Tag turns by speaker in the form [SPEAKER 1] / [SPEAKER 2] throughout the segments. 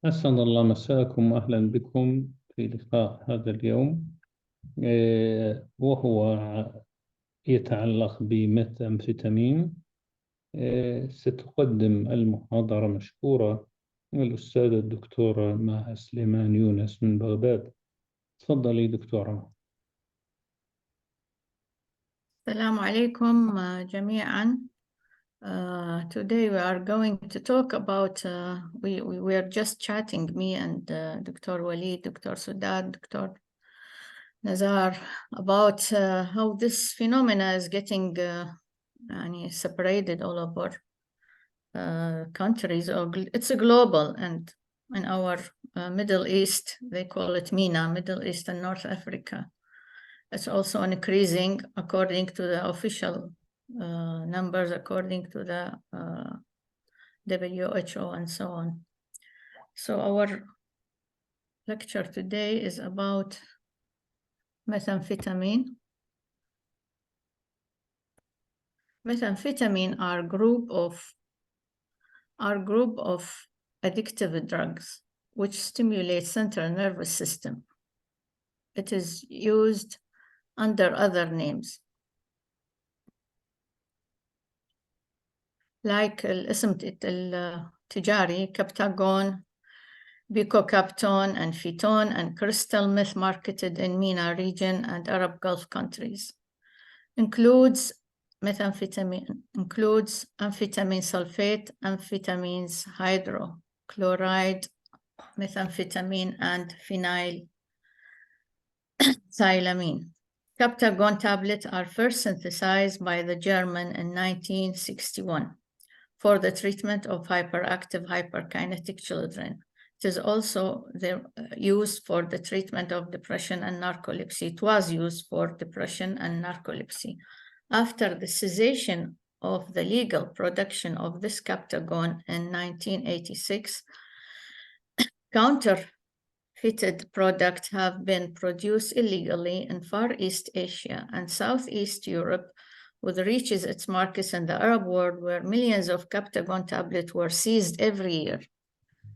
[SPEAKER 1] أسعد الله مساكم، أهلا بكم في لقاء هذا اليوم، وهو يتعلق بميثامفيتامين. ستقدم المحاضرة مشكورة الأستاذة الدكتورة مها سليمان يونس من بغداد. تفضلي دكتورة.
[SPEAKER 2] السلام عليكم جميعا. Today we are going to talk about, we are just chatting, me and Dr. Walid, Dr. Sudad, Dr. Nazar, about how this phenomena is getting separated all over countries. It's a global, and in our Middle East, they call it MENA, Middle East and North Africa. It's also increasing according to the official numbers, according to the WHO and so on. So our lecture today is about methamphetamine. Methamphetamine are group of addictive drugs which stimulate central nervous system. It is used under other names like الاسم التجاري كابتاغون, Bicocaptone and Phytone and crystal meth marketed in MENA region and Arab Gulf countries. Includes methamphetamine, includes amphetamine sulfate, amphetamines hydrochloride, methamphetamine and phenylthylamine. Captagon tablets are first synthesized by the German in 1961 for the treatment of hyperactive hyperkinetic children. It is also used for the treatment of depression and narcolepsy. It was used for depression and narcolepsy. After the cessation of the legal production of this Captagon in 1986, counterfeited products have been produced illegally in Far East Asia and Southeast Europe, which reaches its markets in the Arab world, where millions of Captagon tablets were seized every year.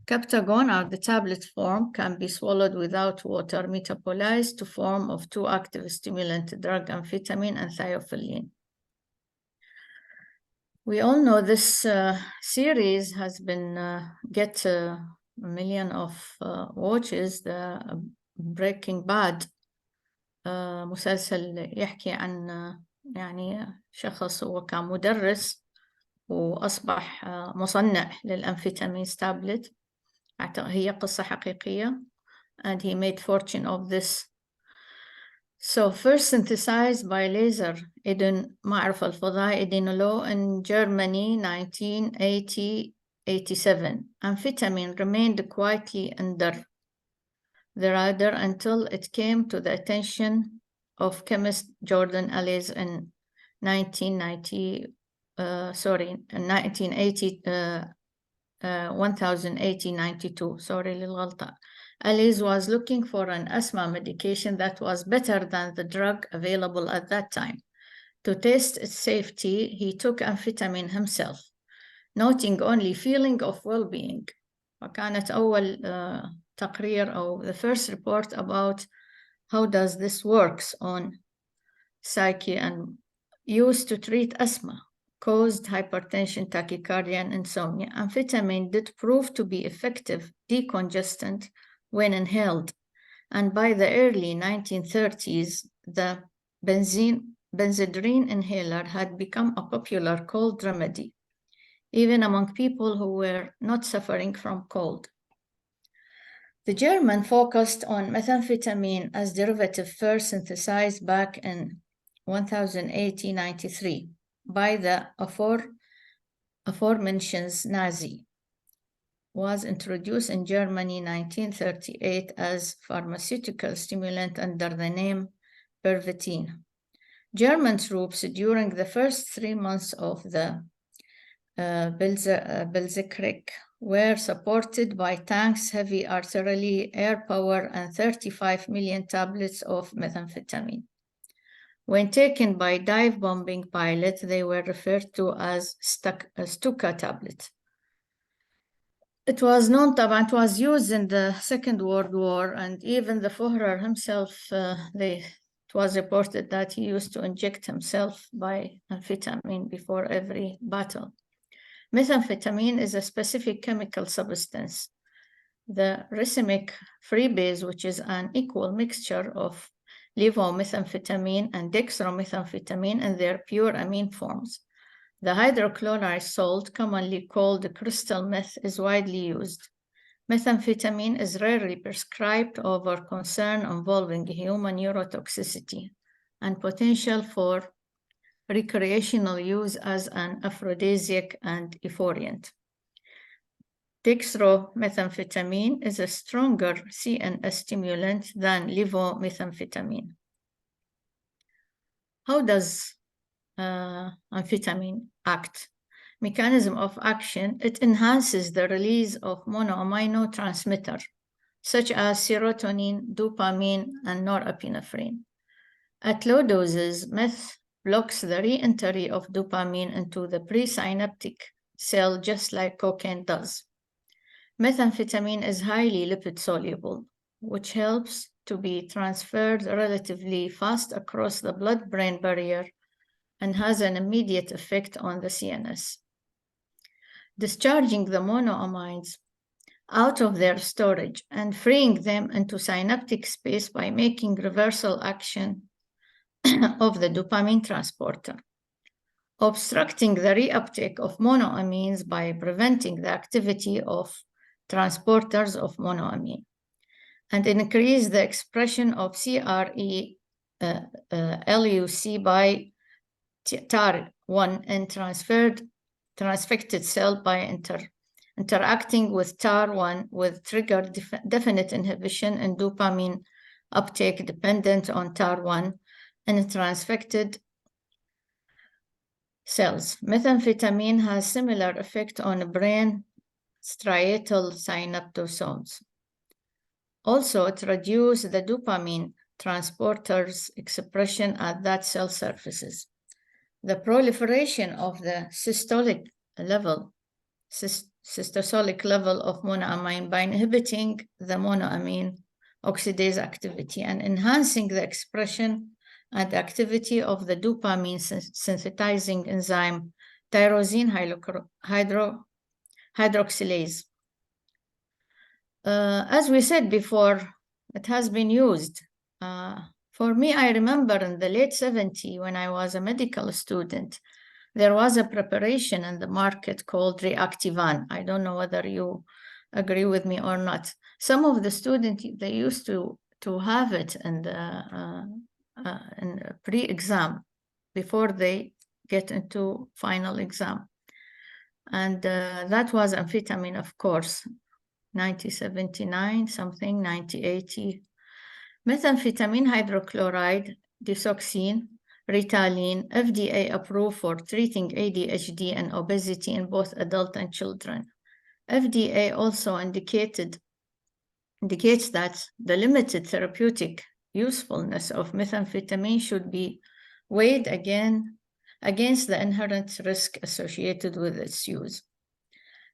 [SPEAKER 2] Captagon, or the tablet form, can be swallowed without water, metabolized to form of two active stimulant drug, amphetamine and thiophyllene. We all know this series has been get a million of watches. The Breaking Bad مسلسل يحكي عن يعني شخص هو كان مدرس وأصبح مصنع للأمفيتامين تابلت. هي قصة حقيقية, and he made fortune of this. So first synthesized by laser معرفة الفضاء Edenolo in Germany 1987. Amphetamine remained quietly under the radar until it came to the attention of chemist Jordan Ellis in 1892. Sorry للغلطة. Ellis was looking for an asthma medication that was better than the drug available at that time. To test its safety, he took amphetamine himself, noting only feeling of well-being. وكانت أول تقرير أو the first report about how does this works on psyche and used to treat asthma, caused hypertension, tachycardia, and insomnia. Amphetamine did prove to be effective decongestant when inhaled, and by the early 1930s, the benzedrine inhaler had become a popular cold remedy, even among people who were not suffering from cold. The German focused on methamphetamine as derivative first synthesized back in 1893 by the aforementioned Nazi, was introduced in Germany in 1938 as pharmaceutical stimulant under the name Pervitin. German troops during the first 3 months of the Blitzkrieg were supported by tanks, heavy artillery, air power, and 35 million tablets of methamphetamine. When taken by dive bombing pilots, they were referred to as Stuka tablets. It was known, طبعا, it was used in the Second World War, and even the Führer himself, it was reported that he used to inject himself by amphetamine before every battle. Methamphetamine is a specific chemical substance. The racemic freebase, which is an equal mixture of levomethamphetamine and dextromethamphetamine in their pure amine forms. The hydrochloride salt, commonly called crystal meth, is widely used. Methamphetamine is rarely prescribed over concern involving human neurotoxicity and potential for recreational use as an aphrodisiac and euphoriant. Dextromethamphetamine is a stronger CNS stimulant than levomethamphetamine. How does amphetamine act? Mechanism of action: it enhances the release of monoamino transmitter, such as serotonin, dopamine, and norepinephrine. At low doses, meth blocks the re-entry of dopamine into the presynaptic cell, just like cocaine does. Methamphetamine is highly lipid-soluble, which helps to be transferred relatively fast across the blood-brain barrier and has an immediate effect on the CNS. Discharging the monoamines out of their storage and freeing them into synaptic space by making reversal action of the dopamine transporter. Obstructing the reuptake of monoamines by preventing the activity of transporters of monoamine, and increase the expression of CRE LUC by TAR1 in transfected cell by interacting with TAR1 with trigger definite inhibition and dopamine uptake dependent on TAR1 in transfected cells. Methamphetamine has similar effect on brain striatal synaptosomes. Also, it reduces the dopamine transporters expression at that cell surfaces. The proliferation of the systolic level of monoamine by inhibiting the monoamine oxidase activity and enhancing the expression and activity of the dopamine synthesizing enzyme tyrosine hydroxylase. As we said before, it has been used. For me, I remember in the late 70s, when I was a medical student, there was a preparation in the market called Reactivan. I don't know whether you agree with me or not. Some of the students, they used to have it in the pre-exam before they get into final exam. And that was amphetamine, of course, 1979, something, 1980. Methamphetamine hydrochloride, disoxine, Ritalin, FDA approved for treating ADHD and obesity in both adult and children. FDA also indicates that the limited therapeutic usefulness of methamphetamine should be weighed against the inherent risk associated with its use.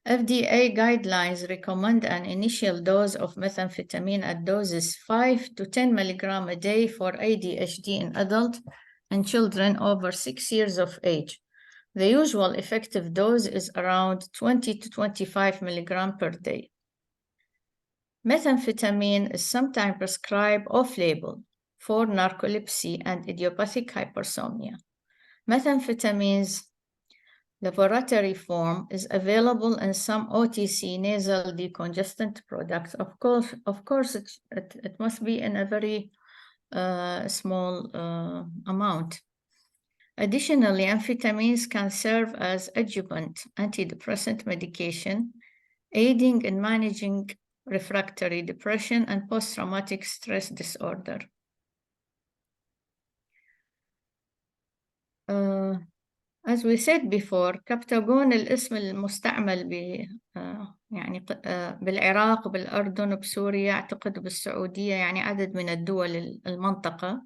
[SPEAKER 2] FDA guidelines recommend an initial dose of methamphetamine at doses 5 to 10 milligrams a day for ADHD in adults and children over 6 years of age. The usual effective dose is around 20 to 25 milligrams per day. Methamphetamine is sometimes prescribed off-label for narcolepsy and idiopathic hypersomnia. Methamphetamine's laboratory form is available in some OTC nasal decongestant products. Of course, it must be in a very small amount. Additionally, amphetamines can serve as adjuvant antidepressant medication, aiding in managing refractory depression and post-traumatic stress disorder. As we said before, كبتاغون الاسم المستعمل يعني بالعراق بالأردن بسوريا أعتقد بالسعودية يعني عدد من الدول المنطقة.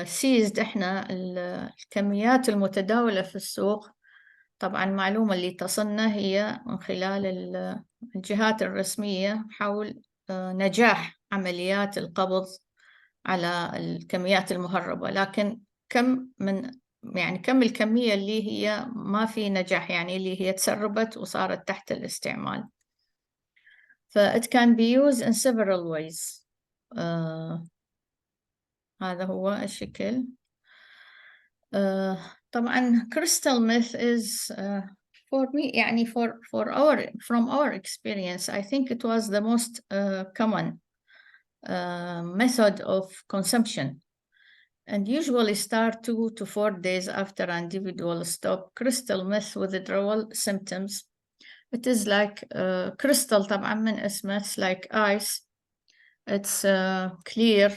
[SPEAKER 2] سيزد احنا الكميات المتداولة في السوق. طبعا المعلومة اللي تصلنا هي من خلال الجهات الرسمية حول نجاح عمليات القبض على الكميات المهربة، لكن كم الكمية اللي هي ما في نجاح، يعني اللي هي تسربت وصارت تحت الاستعمال. it can be used in several ways. هذا هو الشكل. طبعا crystal meth is for me يعني from our experience, I think it was the most common method of consumption, and usually start 2 to 4 days after an individual stop crystal meth withdrawal symptoms. It is like crystal طبعا من اسمه, it's like ice, it's clear.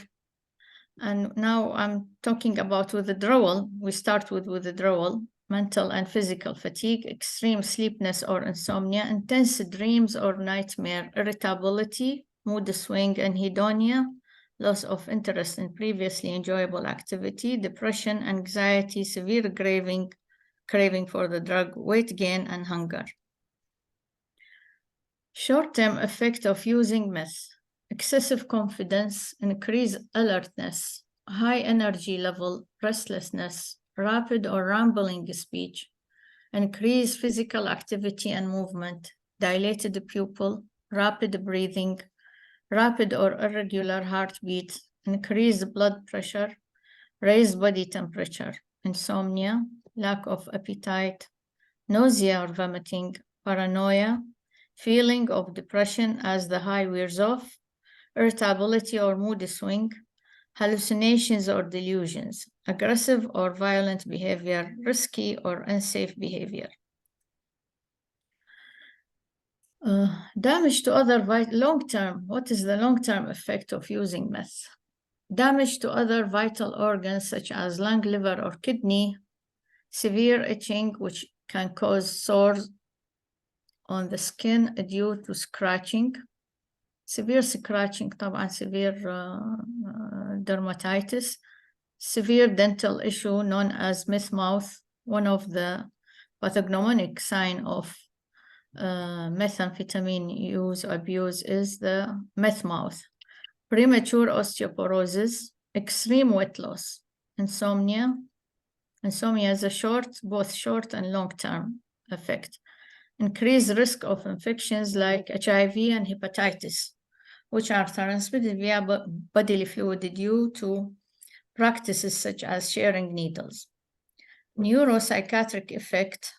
[SPEAKER 2] And now I'm talking about withdrawal. We start with withdrawal, mental and physical fatigue, extreme sleepiness or insomnia, intense dreams or nightmare, irritability, mood swing, anhedonia, loss of interest in previously enjoyable activity, depression, anxiety, severe craving for the drug, weight gain, and hunger. Short-term effect of using meth: excessive confidence, increased alertness, high energy level, restlessness, rapid or rambling speech, increased physical activity and movement, dilated pupil, rapid breathing, rapid or irregular heartbeat, increased blood pressure, raised body temperature, insomnia, lack of appetite, nausea or vomiting, paranoia, feeling of depression as the high wears off, irritability or mood swing, hallucinations or delusions, aggressive or violent behavior, risky or unsafe behavior. Damage to other long-term. What is the long-term effect of using meth? Damage to other vital organs such as lung, liver, or kidney, severe itching, which can cause sores on the skin due to scratching, severe scratching, طبعا severe dermatitis, severe dental issue known as meth mouth. One of the pathognomonic sign of methamphetamine use or abuse is the meth mouth. Premature osteoporosis, extreme weight loss, insomnia. Insomnia is both short and long-term effect. Increased risk of infections like HIV and hepatitis, which are transmitted via bodily fluid due to practices such as sharing needles. Neuropsychiatric effect,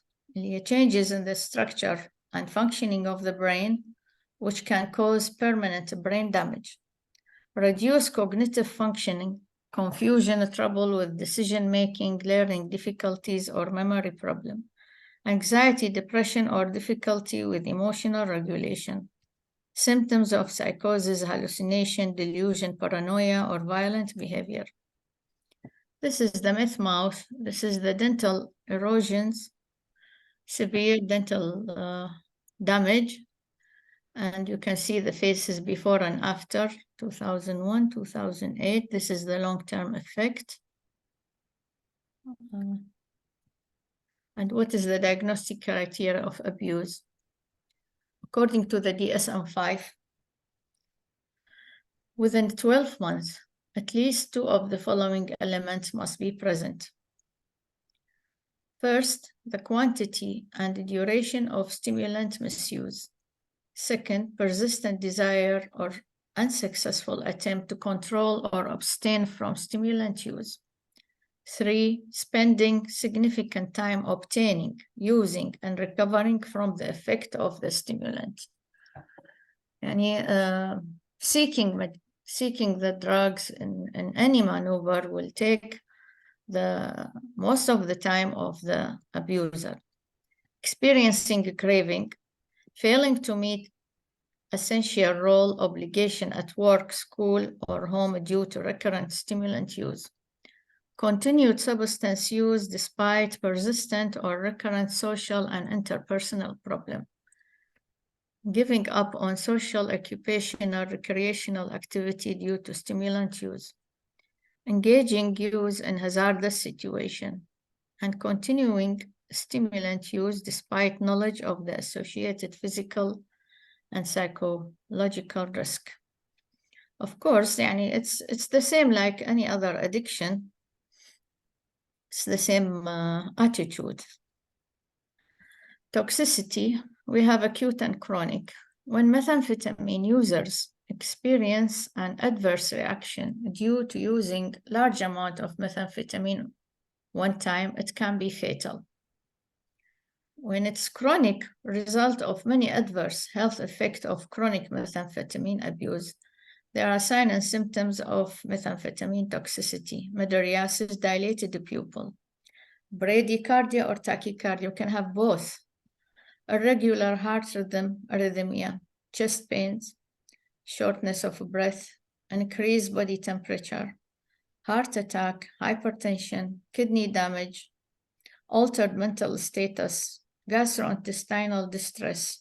[SPEAKER 2] changes in the structure and functioning of the brain, which can cause permanent brain damage. Reduced cognitive functioning, confusion, trouble with decision-making, learning difficulties, or memory problem. Anxiety, depression, or difficulty with emotional regulation. Symptoms of psychosis, hallucination, delusion, paranoia, or violent behavior. This is the meth mouth. This is the dental erosions, severe dental damage. And you can see the faces before and after, 2001, 2008. This is the long-term effect. And what is the diagnostic criteria of abuse? According to the DSM-5, within 12 months, at least 2 of the following elements must be present. First, the quantity and duration of stimulant misuse. Second, persistent desire or unsuccessful attempt to control or abstain from stimulant use. 3, spending significant time obtaining, using, and recovering from the effect of the stimulant. Seeking the drugs in any maneuver will take the most of the time of the abuser. Experiencing craving, failing to meet essential role obligation at work, school, or home due to recurrent stimulant use. Continued substance use despite persistent or recurrent social and interpersonal problem. Giving up on social, occupational, recreational activity due to stimulant use. Engaging use in hazardous situation. And continuing stimulant use despite knowledge of the associated physical and psychological risk. Of course, it's the same like any other addiction. It's the same attitude. Toxicity, we have acute and chronic. When methamphetamine users experience an adverse reaction due to using large amount of methamphetamine one time, it can be fatal. When it's chronic, result of many adverse health effects of chronic methamphetamine abuse, there are signs and symptoms of methamphetamine toxicity: mydriasis, dilated pupil, bradycardia or tachycardia, you can have both, irregular heart rhythm, arrhythmia, chest pains, shortness of breath, increased body temperature, heart attack, hypertension, kidney damage, altered mental status, gastrointestinal distress,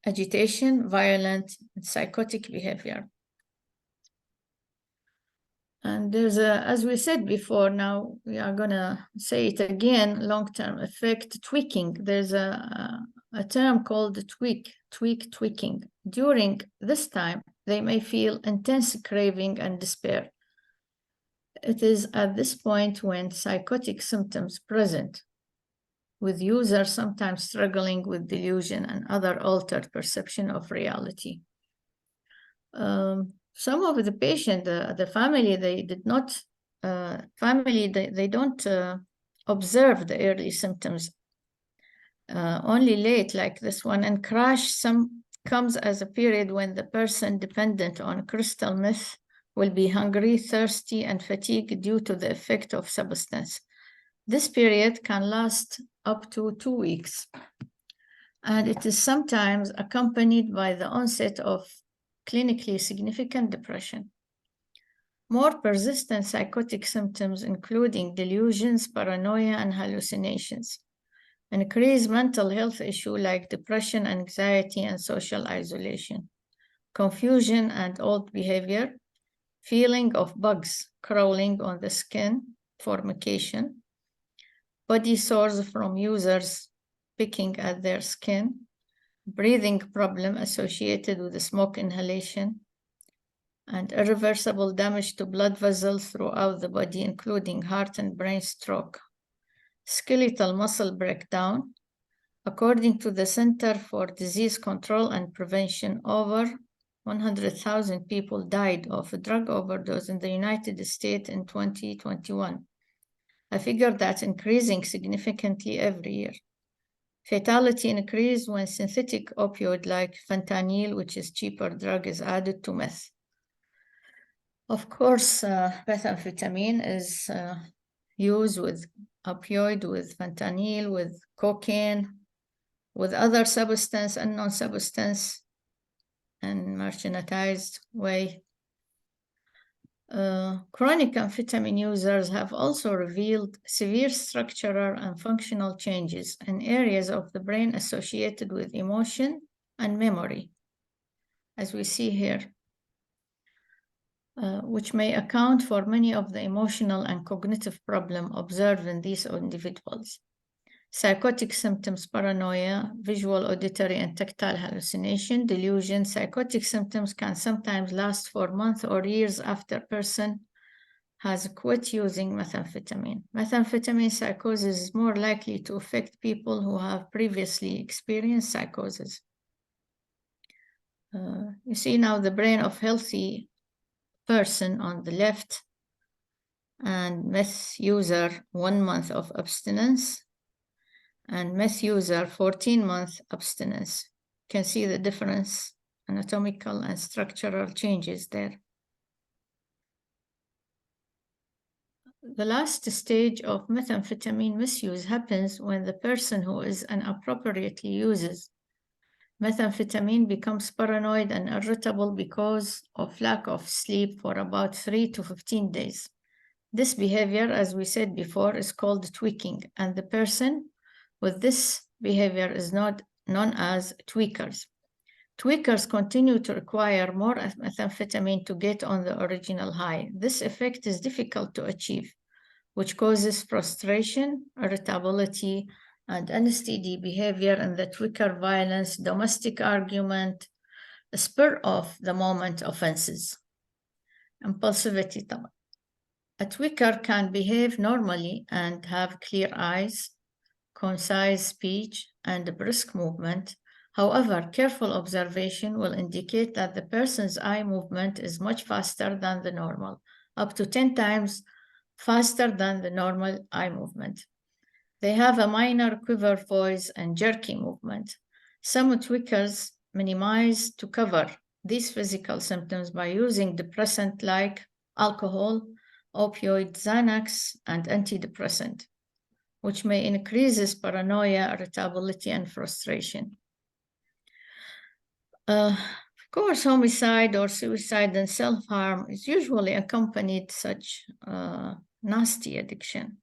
[SPEAKER 2] agitation, violent, and psychotic behavior. And there's as we said before, now we are gonna say it again, long-term effect, tweaking. There's a term called tweaking. During this time, they may feel intense craving and despair. It is at this point when psychotic symptoms present, with users sometimes struggling with delusion and other altered perception of reality. Some of the patient, the family, they did not, they don't observe the early symptoms, only late like this one, and crash comes as a period when the person dependent on crystal meth will be hungry, thirsty, and fatigued due to the effect of substance. This period can last up to 2 weeks, and it is sometimes accompanied by the onset of clinically significant depression. More persistent psychotic symptoms, including delusions, paranoia, and hallucinations. Increased mental health issues like depression, anxiety, and social isolation. Confusion and odd behavior. Feeling of bugs crawling on the skin, formication. Body sores from users picking at their skin. Breathing problem associated with the smoke inhalation, and irreversible damage to blood vessels throughout the body, including heart and brain stroke. Skeletal muscle breakdown. According to the Center for Disease Control and Prevention, over 100,000 people died of a drug overdose in the United States in 2021, a figure that's increasing significantly every year. Fatality increase when synthetic opioid like fentanyl, which is cheaper drug, is added to meth. Of course, methamphetamine is used with opioid, with fentanyl, with cocaine, with other substance and non-substance and marginalized way. Chronic amphetamine users have also revealed severe structural and functional changes in areas of the brain associated with emotion and memory, as we see here, which may account for many of the emotional and cognitive problems observed in these individuals. Psychotic symptoms, paranoia, visual, auditory, and tactile hallucination, delusion. Psychotic symptoms can sometimes last for months or years after a person has quit using methamphetamine. Methamphetamine psychosis is more likely to affect people who have previously experienced psychosis. You see now the brain of healthy person on the left, and meth user 1 month of abstinence, and meth user 14-month abstinence. You can see the difference, anatomical and structural changes there. The last stage of methamphetamine misuse happens when the person who is inappropriately uses methamphetamine becomes paranoid and irritable because of lack of sleep for about 3 to 15 days. This behavior, as we said before, is called tweaking, and the person with this behavior is known as tweakers. Tweakers continue to require more methamphetamine to get on the original high. This effect is difficult to achieve, which causes frustration, irritability, and unsteady behavior in the tweaker, violence, domestic argument, spur of the moment offenses. Impulsivity طبعا. A tweaker can behave normally and have clear eyes, concise speech, and brisk movement. However, careful observation will indicate that the person's eye movement is much faster than the normal, up to 10 times faster than the normal eye movement. They have a minor quiver voice and jerky movement. Some tweakers minimize to cover these physical symptoms by using depressant like alcohol, opioid, Xanax, and antidepressant, which may increase paranoia, irritability, and frustration. Of course, homicide or suicide and self-harm is usually accompanied such nasty addiction.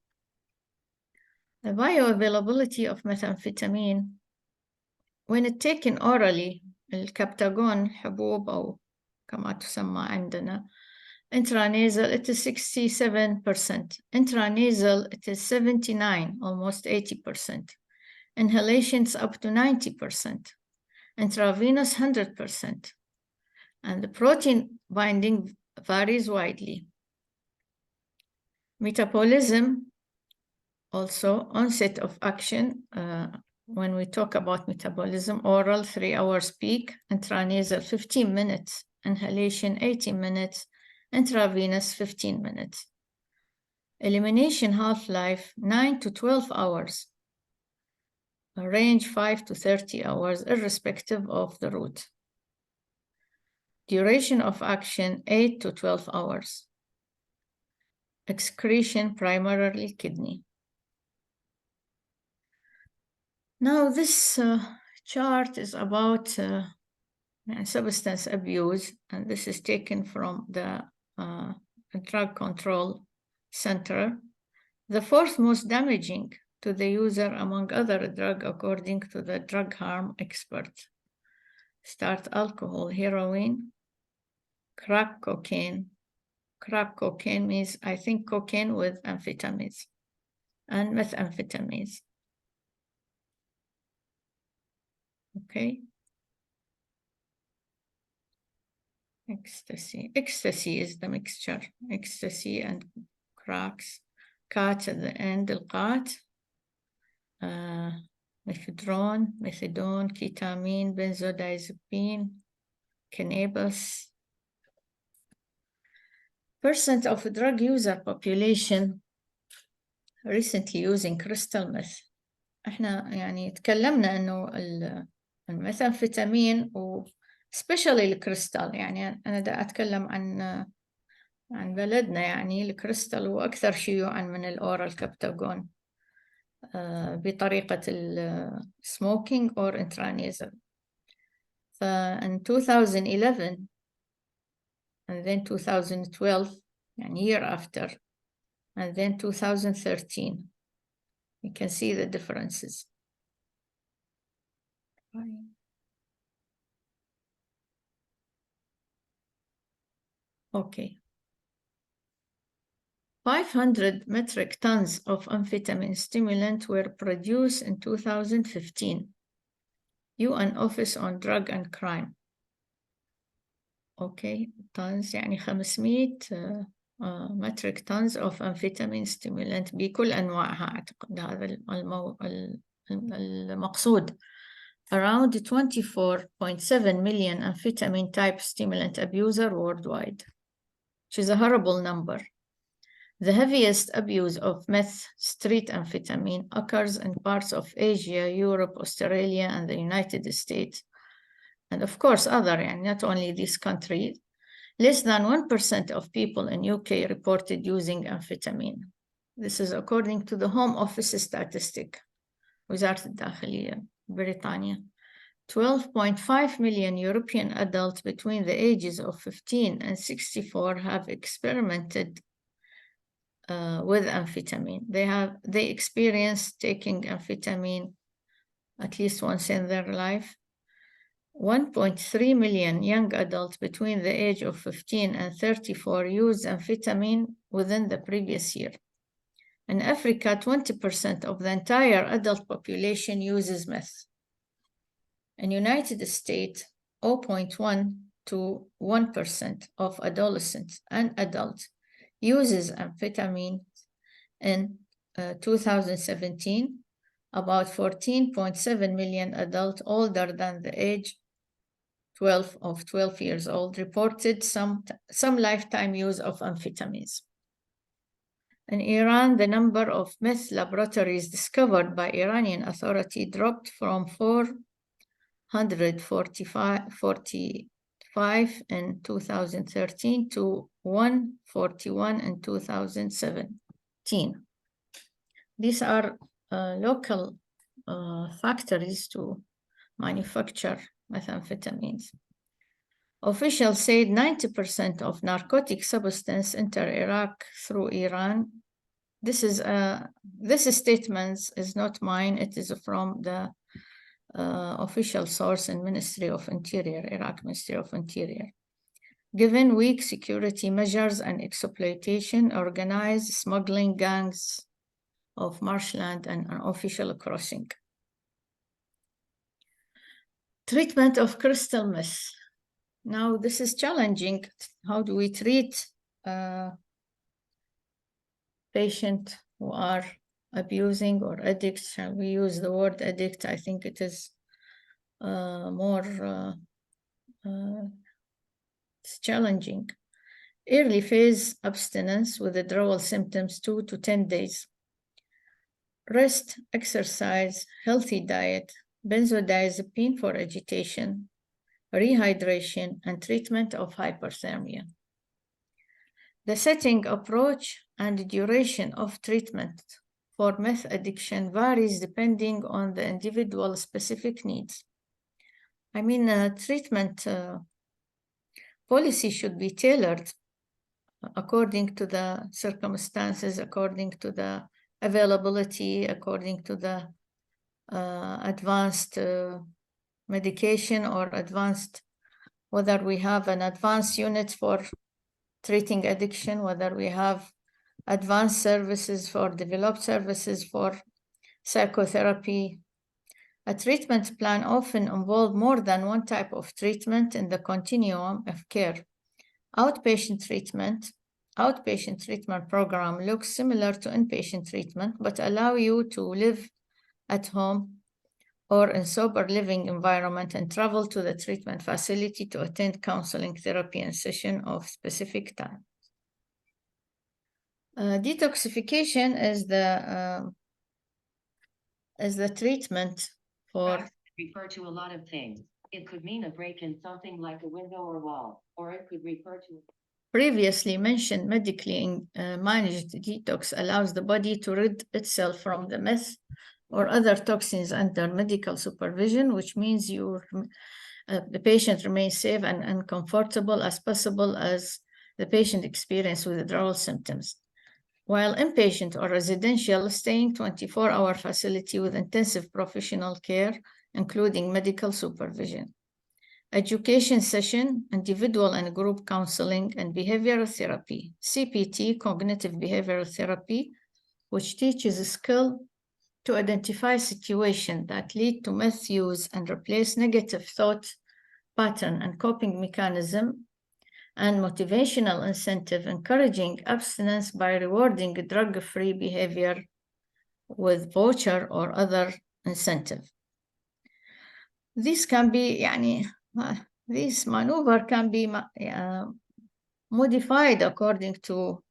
[SPEAKER 2] The bioavailability of methamphetamine, when it's taken orally, الكبتاجون حبوب أو كما تسمى عندنا, intranasal it is 67%, intranasal it is 79, almost 80%, inhalations up to 90%, intravenous 100%, and the protein binding varies widely. Metabolism, also onset of action, when we talk about metabolism, oral 3 hours peak, intranasal 15 minutes, inhalation 18 minutes, intravenous 15 minutes. Elimination half-life 9 to 12 hours, range 5 to 30 hours, irrespective of the route. Duration of action 8 to 12 hours. Excretion primarily kidney. Now this chart is about substance abuse, and this is taken from the Drug Control Center. The fourth most damaging to the user among other drugs, according to the drug harm expert. Start alcohol, heroin, crack cocaine. Crack cocaine means, I think, cocaine with amphetamines and methamphetamines. Okay. Ecstasy. Ecstasy is the mixture. Ecstasy and cracks. Cat at the end, القات. Methadone, ketamine, benzodiazepine, cannabis. Percent of the drug user population recently using crystal meth. احنا يعني تكلمنا انه الميثامفيتامين و especially الكريستال، يعني انا دا اتكلم عن بلدنا، يعني الكريستال هو اكثر شيوعا من الاورال كابتاجون بطريقة smoking or intranasal. in 2011 and then 2012, يعني year after, and then 2013, you can see the differences. Okay. 500 metric tons of amphetamine stimulant were produced in 2015. UN Office on Drug and Crime. Okay, tons يعني 500 metric tons of amphetamine stimulant بكل أنواعها، أعتقد هذا المقصود. Around 24.7 million amphetamine type stimulant abuser worldwide, which is a horrible number. The heaviest abuse of meth, street amphetamine, occurs in parts of Asia, Europe, Australia, and the United States. And of course, other, and not only these countries. Less than 1% of people in UK reported using amphetamine. This is according to the Home Office statistic, وزارة الداخلية, بريطانيا. 12.5 million European adults between the ages of 15 and 64 have experimented with amphetamine. They experienced taking amphetamine at least once in their life. 1.3 million young adults between the age of 15 and 34 used amphetamine within the previous year. In Africa, 20% of the entire adult population uses meth. In United States, 0.1 to 1% of adolescents and adults uses amphetamine. In 2017, about 14.7 million adults older than the age 12 years old reported some lifetime use of amphetamines. In Iran, the number of meth laboratories discovered by Iranian authority dropped from 445 in 2013 to 141 in 2017. These are local factories to manufacture methamphetamines. Officials said 90% of narcotic substance enter Iraq through Iran. This statement is not mine. It is from the official source in Ministry of Interior, Iraq Ministry of Interior. Given weak security measures and exploitation, organized smuggling gangs of marshland and unofficial crossing. Treatment of crystal meth. Now, this is challenging. How do we treat patients who are abusing or addicts? Shall we use the word addict? I think it is it's challenging. Early phase abstinence with withdrawal symptoms 2 to 10 days. Rest, exercise, healthy diet, benzodiazepine for agitation, rehydration, and treatment of hyperthermia. The setting, approach, and duration of treatment for meth addiction varies depending on the individual's specific needs. I mean, treatment policy should be tailored according to the circumstances, according to the availability, according to the advanced medication or advanced, whether we have an advanced unit for treating addiction, whether we have advanced services for developed services for psychotherapy. A treatment plan often involves more than one type of treatment in the continuum of care. Outpatient treatment program looks similar to inpatient treatment, but allow you to live at home or in sober living environment and travel to the treatment facility to attend counseling, therapy, and session of specific time. Detoxification is the treatment for...
[SPEAKER 3] Refer to a lot of things. It could mean a break in something like a window or wall, or it could refer to...
[SPEAKER 2] Previously mentioned medically managed detox allows the body to rid itself from the meth or other toxins under medical supervision, which means the patient remains safe and comfortable as possible as the patient experiences withdrawal symptoms. While inpatient or residential, staying 24-hour facility with intensive professional care, including medical supervision. Education session, individual and group counseling, and behavioral therapy. CBT, cognitive behavioral therapy, which teaches a skill to identify situations that lead to meth use and replace negative thought pattern and coping mechanism, and motivational incentive, encouraging abstinence by rewarding drug-free behavior with voucher or other incentive. This can be, this maneuver can be modified according to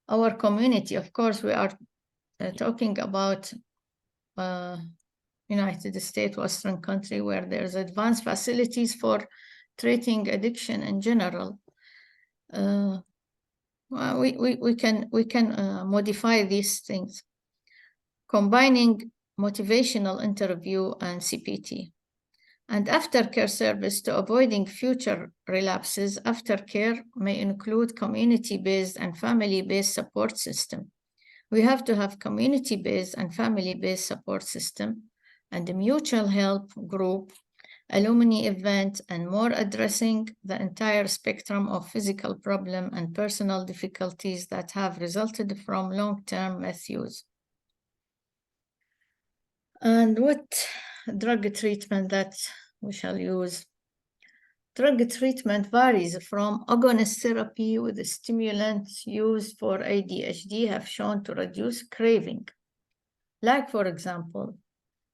[SPEAKER 2] our community. Of course, we are talking about United States, Western country, where there's advanced facilities for treating addiction in general. We can modify these things, combining motivational interview and CBT. And aftercare service to avoiding future relapses. Aftercare may include community-based and family-based support system. We have to have community-based and family-based support system and a mutual help group alumni event, and more addressing the entire spectrum of physical problem and personal difficulties that have resulted from long-term meth use. And what drug treatment that we shall use? Drug treatment varies from agonist therapy with the stimulants used for ADHD have shown to reduce craving. Like, for example,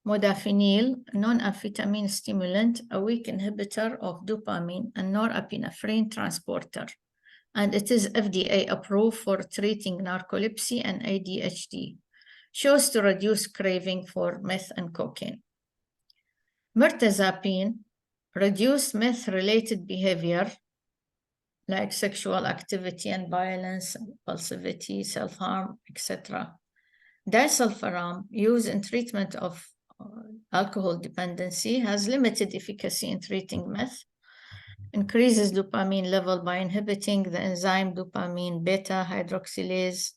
[SPEAKER 2] modafinil, a non-amphetamine stimulant, a weak inhibitor of dopamine and norepinephrine transporter, and it is FDA approved for treating narcolepsy and ADHD, shows to reduce craving for meth and cocaine. Mirtazapine, reduced meth-related behavior like sexual activity and violence, impulsivity, self-harm, etc. Disulfiram, used in treatment of alcohol dependency, has limited efficacy in treating meth, increases dopamine level by inhibiting the enzyme dopamine beta hydroxylase,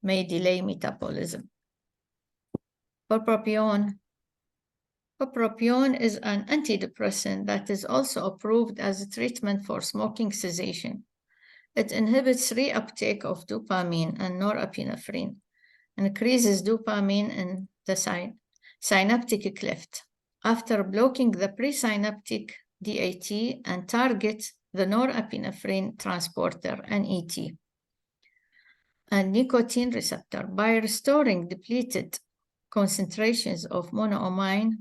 [SPEAKER 2] may delay metabolism. Bupropion is an antidepressant that is also approved as a treatment for smoking cessation. It inhibits reuptake of dopamine and norepinephrine, increases dopamine in the synaptic cleft after blocking the presynaptic DAT and targets the norepinephrine transporter, NET, and nicotine receptor. By restoring depleted concentrations of monoamine,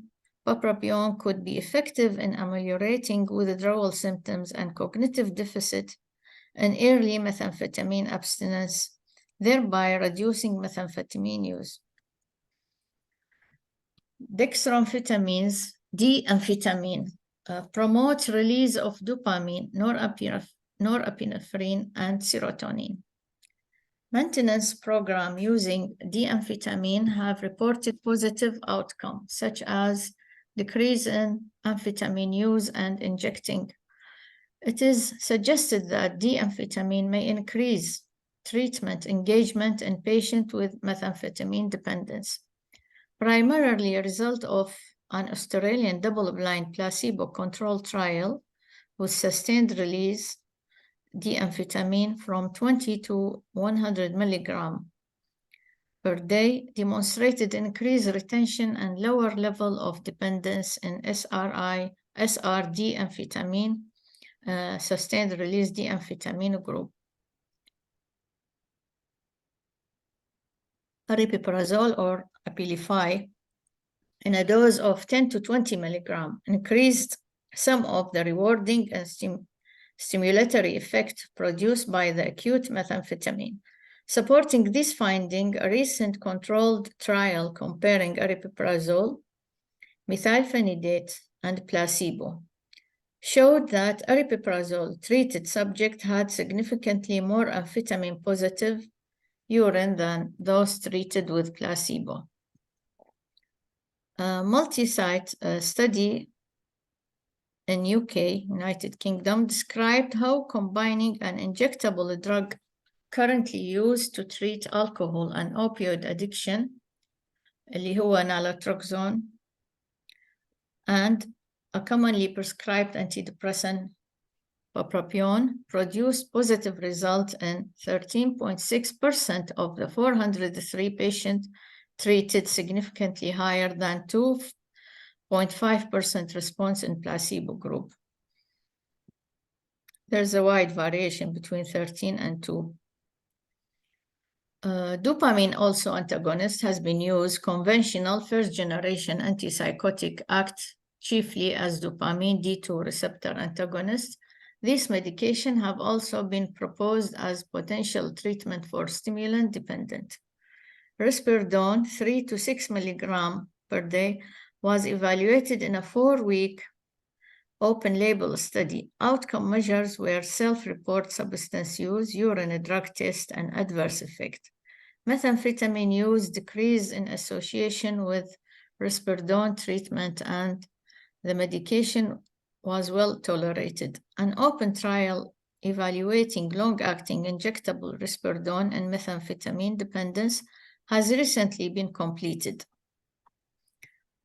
[SPEAKER 2] bupropion could be effective in ameliorating withdrawal symptoms and cognitive deficit in early methamphetamine abstinence, thereby reducing methamphetamine use. Dextroamphetamines, D-amphetamine, promote release of dopamine, norepinephrine, and serotonin. Maintenance program using D-amphetamine have reported positive outcomes, such as decrease in amphetamine use and injecting. It is suggested that D-amphetamine may increase treatment engagement in patients with methamphetamine dependence, primarily a result of an Australian double-blind placebo-controlled trial with sustained release D-amphetamine from 20 to 100 milligram per day demonstrated increased retention and lower level of dependence in SRD-amphetamine, sustained release D-amphetamine group. Aripiprazole or Abilify in a dose of 10 to 20 milligram increased some of the rewarding and stimulatory effect produced by the acute methamphetamine. Supporting this finding, a recent controlled trial comparing aripiprazole, methylphenidate, and placebo showed that aripiprazole-treated subjects had significantly more amphetamine-positive urine than those treated with placebo. A multi-site study in UK, United Kingdom, described how combining an injectable drug currently used to treat alcohol and opioid addiction, اللي هو naltrexone, and a commonly prescribed antidepressant, bupropion, produced positive results in 13.6% of the 403 patients treated, significantly higher than 2.5% response in placebo group. There's a wide variation between 13 and 2. Dopamine also antagonist has been used. Conventional first-generation antipsychotic act chiefly as dopamine D2 receptor antagonists. These medications have also been proposed as potential treatment for stimulant dependent. Risperidone, 3 to 6 milligram per day, was evaluated in a 4-week open-label study. Outcome measures were self-report substance use, urine drug test, and adverse effect. Methamphetamine use decreased in association with risperidone treatment, and the medication was well tolerated. An open trial evaluating long-acting injectable risperidone and methamphetamine dependence has recently been completed.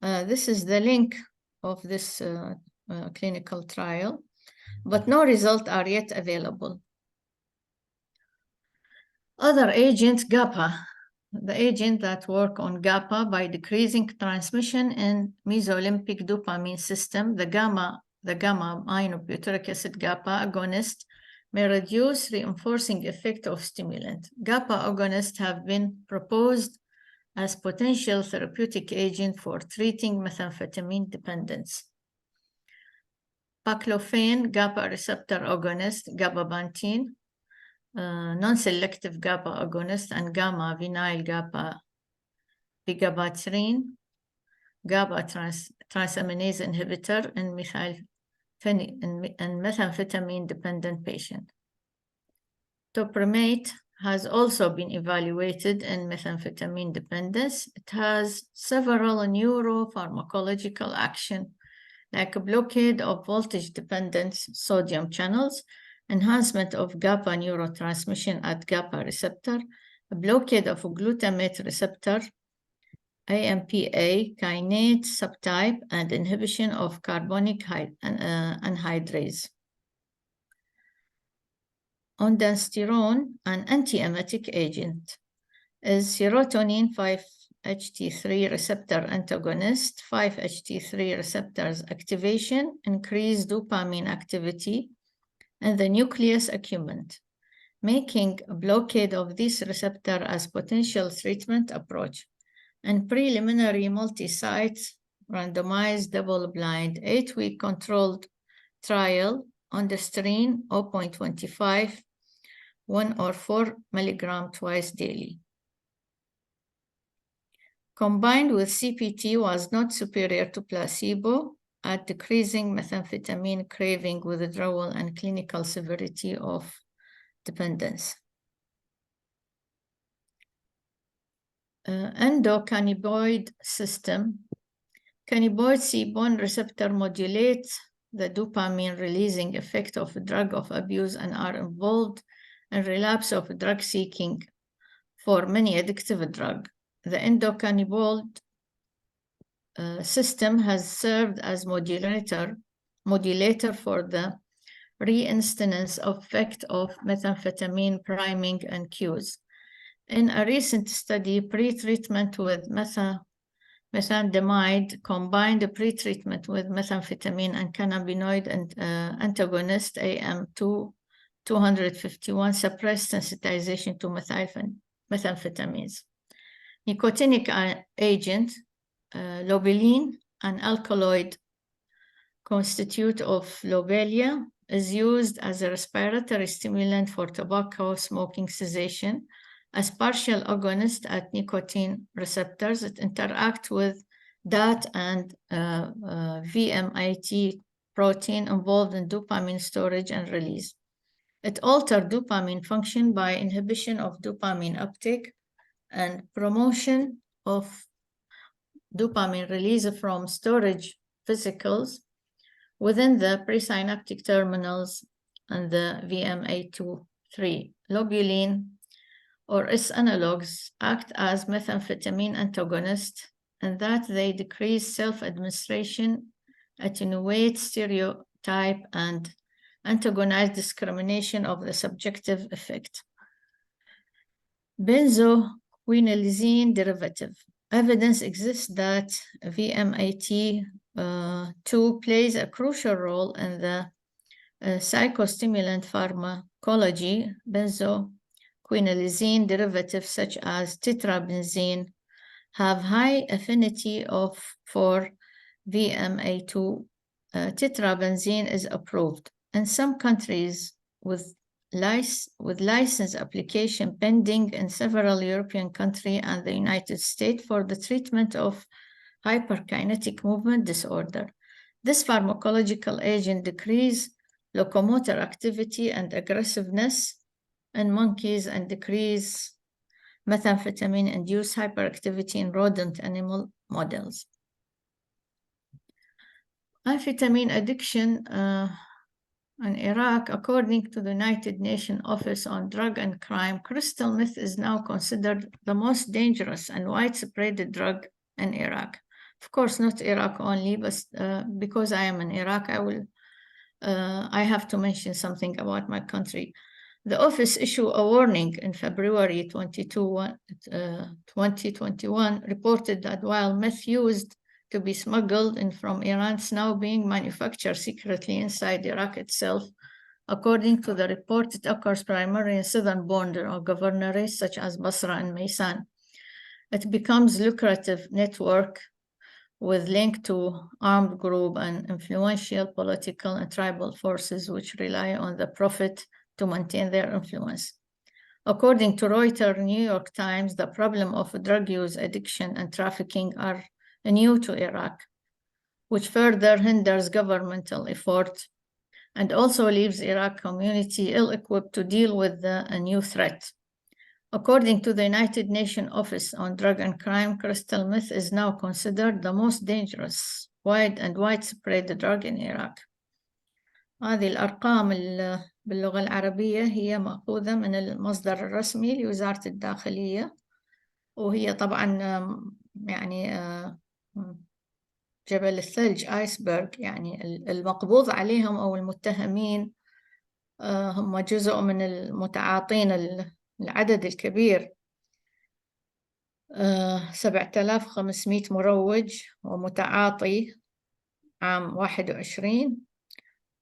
[SPEAKER 2] This is the link of this clinical trial, but no results are yet available. Other agents, GAPA, the agent that work on GAPA by decreasing transmission in mesolimbic dopamine system, the gamma aminobutyric acid GAPA agonist may reduce reinforcing effect of stimulant. GAPA agonists have been proposed as potential therapeutic agent for treating methamphetamine dependence. Baclofen GAPA receptor agonist, gabapentin, non-selective GAPA agonist, and gamma vinyl GAPA bigabatrine, GABA transaminase inhibitor in methamphetamine dependent patient. Topramate has also been evaluated in methamphetamine dependence. It has several neuropharmacological action, like a blockade of voltage-dependent sodium channels, enhancement of GAPA neurotransmission at GAPA receptor, a blockade of glutamate receptor, AMPA kinase subtype, and inhibition of carbonic anhydrase. Ondansetron, an antiemetic agent, is serotonin 5-HT3 receptor antagonist. 5-HT3 receptors activation increase dopamine activity and the nucleus accumbens, making a blockade of this receptor as potential treatment approach. And preliminary multi-site randomized double-blind 8-week controlled trial ondansetron 0.25, 1 or 4 milligram twice daily. Combined with CPT was not superior to placebo at decreasing methamphetamine craving, withdrawal, and clinical severity of dependence. Endocannabinoid system. Cannabinoid C1 receptor modulates the dopamine releasing effect of drug of abuse and are involved in relapse of drug seeking for many addictive drugs. The endocannabinoid system has served as modulator for the reinstance effect of methamphetamine priming and cues. In a recent study, pre-treatment with methandamide combined pre-treatment with methamphetamine and cannabinoid and antagonist AM251 suppressed sensitization to methamphetamines. Nicotinic agent, lobeline, an alkaloid constitute of lobelia, is used as a respiratory stimulant for tobacco smoking cessation. As partial agonist at nicotine receptors, it interacts with DAT and VMAT protein involved in dopamine storage and release. It alters dopamine function by inhibition of dopamine uptake and promotion of dopamine release from storage vesicles within the presynaptic terminals and the VMA2/3. Lobeline or its analogs act as methamphetamine antagonists in that they decrease self-administration, attenuate stereotype, and antagonize discrimination of the subjective effect. Benzoquinolidine derivative. Evidence exists that VMAT2 plays a crucial role in the psychostimulant pharmacology. Benzoquinolidine derivatives such as tetrabenzene have high affinity for VMA2. Tetrabenzene is approved in some countries with license application pending in several European countries and the United States for the treatment of hyperkinetic movement disorder. This pharmacological agent decreases locomotor activity and aggressiveness in monkeys and decreases methamphetamine-induced hyperactivity in rodent animal models. Amphetamine addiction in Iraq, according to the United Nations Office on Drug and Crime, crystal meth is now considered the most dangerous and widespread drug in Iraq. of course not Iraq only, but because I am in Iraq, I have to mention something about my country. The office issued a warning in February 2021, reported that while meth used to be smuggled in from Iran is now being manufactured secretly inside Iraq itself. According to the report, it occurs primarily in southern border or governorates such as Basra and Maysan. It becomes a lucrative network with link to armed group and influential political and tribal forces which rely on the profit to maintain their influence. According to Reuters, New York Times, the problem of drug use, addiction, and trafficking are new to Iraq, which further hinders governmental effort and also leaves Iraq community ill-equipped to deal with a new threat. According to the United Nations Office on Drug and Crime, crystal meth is now considered the most dangerous, widespread drug in Iraq. هذه الأرقام باللغة العربية هي مأخوذة من المصدر الرسمي لوزارة الداخلية، وهي طبعا يعني جبل الثلج آيسبرغ، يعني المقبوض عليهم أو المتهمين هم جزء من المتعاطين العدد الكبير، 7500 مروج ومتعاطي عام 21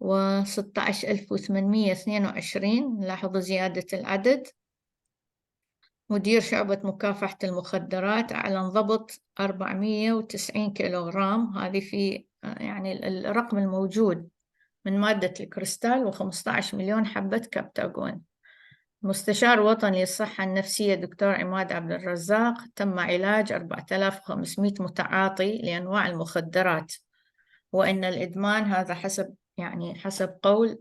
[SPEAKER 2] و16822. لاحظوا زيادة العدد. مدير شعبة مكافحة المخدرات أعلن ضبط 490 كيلوغرام، هذه في يعني الرقم الموجود من مادة الكريستال، و15 مليون حبة كبتاغون. مستشار وطني للصحة النفسية دكتور عماد عبد الرزاق تم علاج 4500 متعاطي لأنواع المخدرات، وإن الإدمان هذا حسب قول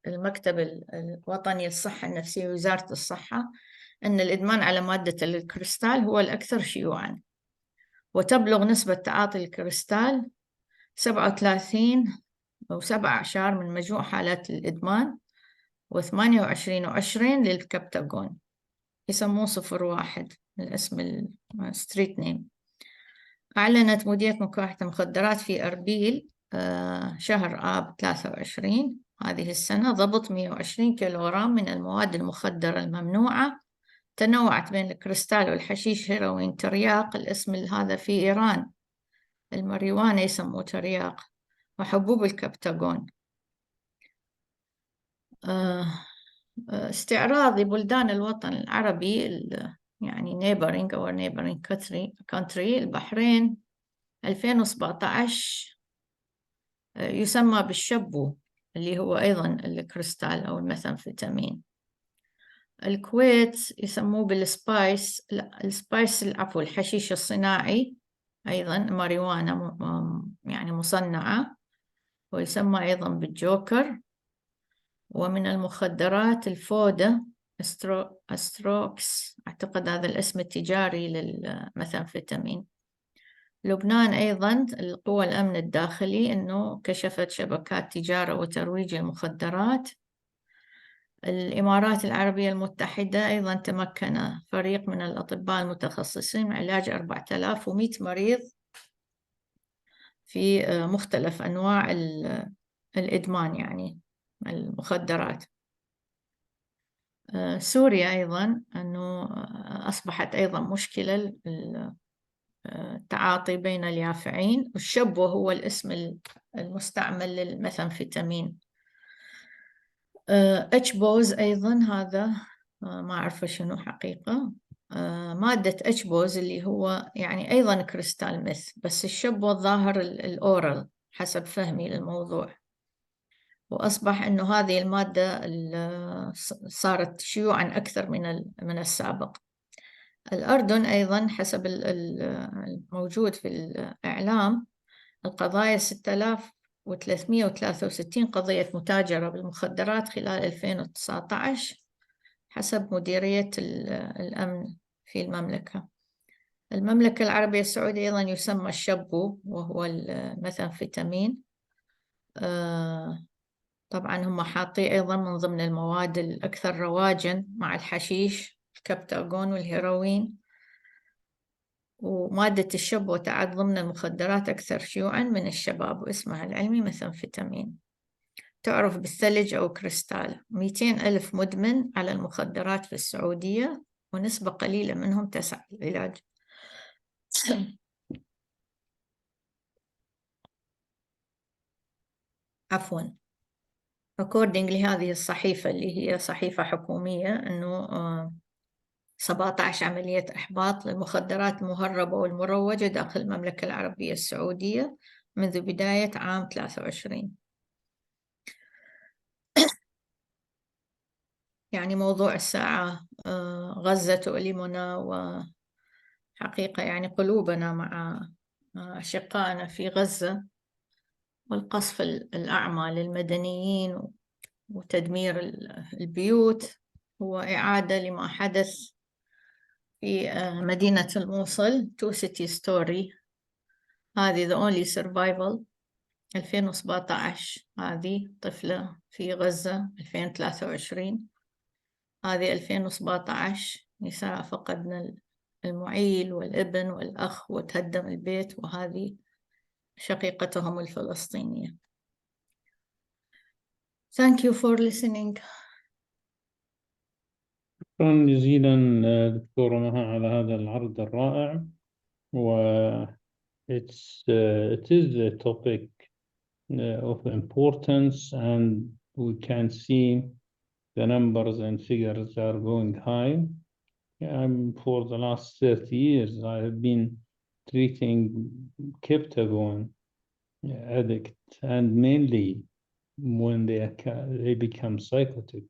[SPEAKER 2] المكتب الوطني للصحة النفسية وزارة الصحة، أن الإدمان على مادة الكريستال هو الأكثر شيوعاً، وتبلغ نسبة تعاطي الكريستال 37.17 من مجموع حالات الإدمان، و28.20 للكبتاغون، يسموه 01 الاسم الستريت نيم. أعلنت مديرية مكافحة المخدرات في أربيل شهر آب 23 هذه السنة ضبط 120 كيلوغرام من المواد المخدرة الممنوعة، تنوعت بين الكريستال والحشيش، هيروين، ترياق، الاسم هذا في إيران الماريوانا يسموه ترياق، وحبوب الكبتاغون. استعراض لبلدان الوطن العربي يعني neighboring أو neighboring country البحرين 2017 يسمى بالشبو اللي هو أيضا الكريستال أو الميثامفيتامين. الكويت يسموه بالسبايس، السبايس العفو الحشيش الصناعي أيضا ماريوانا يعني مصنعة، ويسمى أيضا بالجوكر. ومن المخدرات الفودة أستروكس، أعتقد هذا الاسم التجاري للميثامفيتامين. لبنان أيضا القوى الأمن الداخلي أنه كشفت شبكات تجارة وترويج المخدرات. الإمارات العربية المتحدة أيضا تمكن فريق من الأطباء المتخصصين من علاج 4100 مريض في مختلف أنواع الإدمان يعني المخدرات. سوريا أيضا أنه أصبحت أيضا مشكلة التعاطي بين اليافعين، والشبو هو الاسم المستعمل للميثامفيتامين. اتشبوز أيضا هذا ما أعرف شنو حقيقة. مادة اتشبوز اللي هو يعني أيضا كريستال ميث، بس الشبو الظاهر الأورال حسب فهمي للموضوع، وأصبح أنه هذه المادة صارت شيوعا أكثر من السابق. الأردن أيضا حسب الموجود في الإعلام القضايا 6363 قضية متاجرة بالمخدرات خلال 2019 حسب مديرية الأمن في المملكة. المملكة العربية السعودية أيضا يسمى الشبو وهو الميثامفيتامين. طبعا هم حاطين أيضا من ضمن المواد الأكثر رواجا مع الحشيش الكبتاغون والهيروين. ومادة الشبوة تعد ضمن المخدرات أكثر شيوعاً من الشباب، واسمها العلمي مثامفيتامين، تعرف بالثلج أو كريستال. 200 ألف مدمن على المخدرات في السعودية، ونسبة قليلة منهم تسعى للعلاج. عفواً. according لهذه الصحيفة اللي هي صحيفة حكومية، أنه 17 عملية إحباط للمخدرات المهربة والمروجة داخل المملكة العربية السعودية منذ بداية عام 23. يعني موضوع الساعة غزة تؤلمنا، وحقيقة يعني قلوبنا مع أشقائنا في غزة، والقصف الأعمى للمدنيين وتدمير البيوت هو إعادة لما حدث في مدينة الموصل. Two City Story. هذه The Only Survival 2017. هذه طفلة في غزة 2023. هذه 2017 نساء فقدنا المعيل والابن والأخ وتهدم البيت، وهذه شقيقتهم الفلسطينية. Thank you for listening.
[SPEAKER 1] شكرا جزيلا دكتورة مها على هذا العرض الرائع. و it is a topic of importance, and we can see the numbers and figures are going high. For the last 30 years, I have been treating Captagon addicts, and mainly when they become psychotic.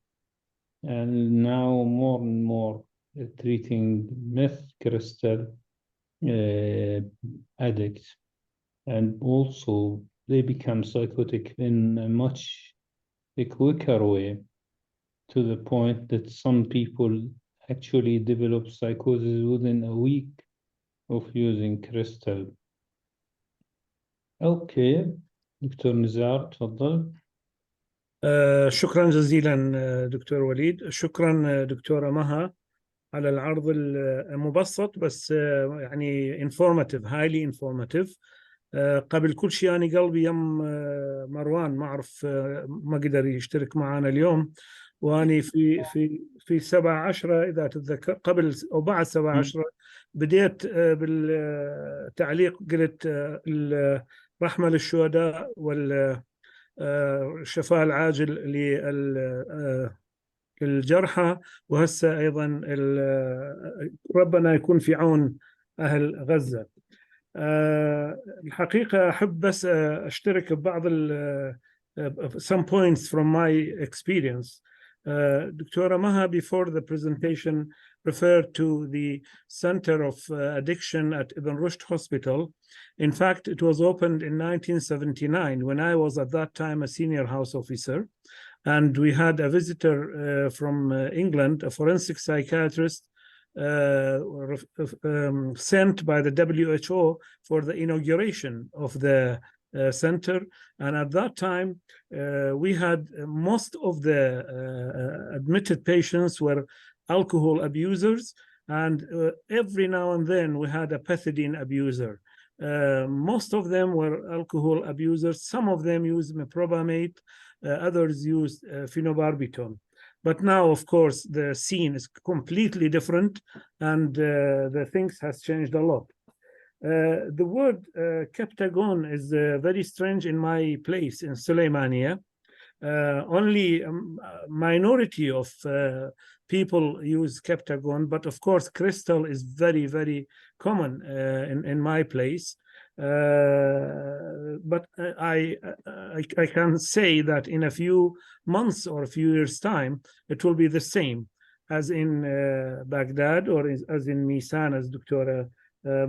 [SPEAKER 1] And now more and more treating meth crystal addicts, and also they become psychotic in a much quicker way, to the point that some people actually develop psychosis within a week of using crystal. Okay, دكتور نزار تفضل.
[SPEAKER 4] شكرا جزيلا دكتور وليد. شكرا دكتورة مها على العرض المبسط بس يعني informative, highly informative. قبل كل شيء أنا قلبي يم مروان، ما أعرف ما قدر يشترك معنا اليوم، وأنا في 7/10 إذا تتذكر، قبل أو بعد 7/10 بديت بالتعليق، قلت الرحمة للشهداء والشفاء العاجل للجرحى، وهسه أيضا ربنا يكون في عون أهل غزة. الحقيقة أحب بس أشترك ببعض some points from my experience. Dr. Maha, before the presentation, referred to the Center of Addiction at Ibn Rushd Hospital. In fact, it was opened in 1979 when I was at that time a senior house officer. And we had a visitor from England, a forensic psychiatrist, sent by the WHO for the inauguration of the center. And at that time, we had most of the admitted patients were alcohol abusers, and every now and then we had a pethidine abuser. Most of them were alcohol abusers. Some of them used meprobamate, others used phenobarbital. But now, of course, the scene is completely different, and the things has changed a lot. The word Captagon is very strange in my place in Sulaiman. Only a minority of people use Captagon, but of course, crystal is very, very common in my place. But I can say that in a few months or a few years' time, it will be the same as in Baghdad or as in Misan, as Dr.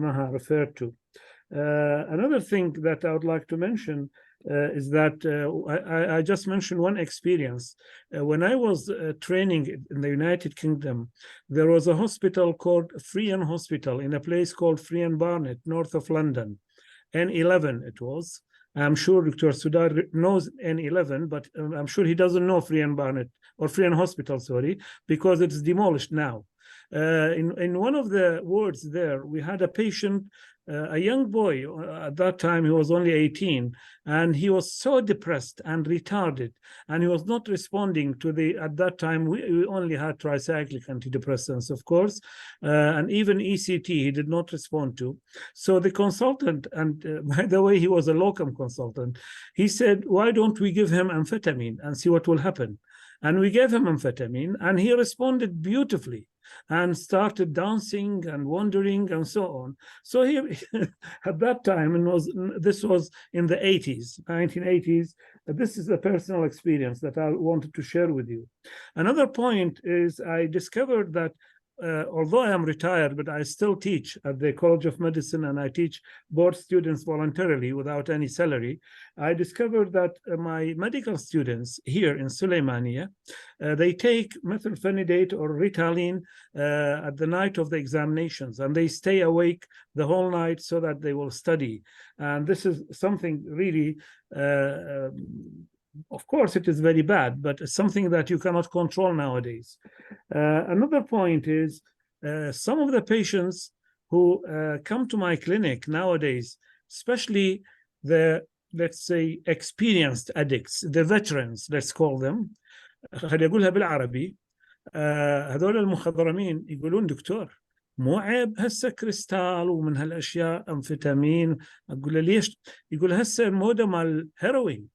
[SPEAKER 4] Maha referred to. Another thing that I would like to mention is that I just mentioned one experience. When I was training in the United Kingdom, there was a hospital called Frian Hospital in a place called Frian Barnet, north of London. N11 it was. I'm sure Dr. Sudar knows N11, but I'm sure he doesn't know Frian Barnet or Frian Hospital, sorry, because it's demolished now. In one of the wards there, we had a patient, a young boy. At that time, he was only 18, and he was so depressed and retarded, and he was not responding to the, at that time, we only had tricyclic antidepressants, of course, and even ECT he did not respond to. So the consultant, and by the way, he was a locum consultant, he said, why don't we give him amphetamine and see what will happen? And we gave him amphetamine, and he responded beautifully and started dancing and wandering and so on. So he, at that time, and this was in the 80s, 1980s, this is a personal experience that I wanted to share with you. Another point is I discovered that although I am retired, but I still teach at the College of Medicine, and I teach board students voluntarily without any salary. I discovered that my medical students here in Sulaimaniyah, they take methylphenidate or Ritalin at the night of the examinations, and they stay awake the whole night so that they will study. And this is something really, of course, it is very bad, but it's something that you cannot control nowadays. Another point is some of the patients who come to my clinic nowadays, especially the, let's say, experienced addicts, the veterans, let's call them, خلي أقولها بالعربي، هذول المخضرمين يقولون دكتور مو عيب هسه كريستال ومن هالأشياء أمفيتامين. أقول له ليش؟ يقول هسه الموضة مال هيروين.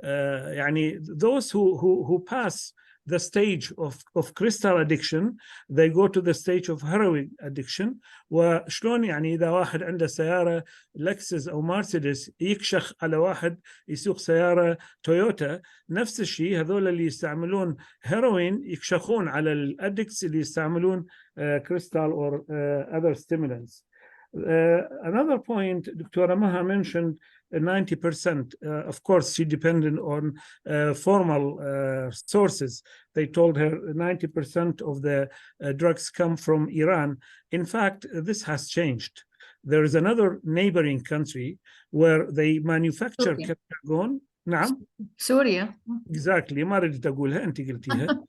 [SPEAKER 4] يعني those who pass the stage of crystal addiction, they go to the stage of heroin addiction. وشلون يعني إذا واحد عنده سيارة لكسس أو مرسيدس يكشخ على واحد يسوق سيارة تويوتا، نفس الشيء هذول اللي يستعملون هيروين يكشخون على الأدكتس اللي يستعملون crystal or other stimulants. Another point, Dr. Maha mentioned 90%. Of course, she depended on formal sources. They told her 90% of the drugs come from Iran. In fact, this has changed. There is another neighboring country where they manufacture Captagon. نعم.
[SPEAKER 2] سوريا.
[SPEAKER 4] Exactly. ما ردت أقولها، أنت قلتيها.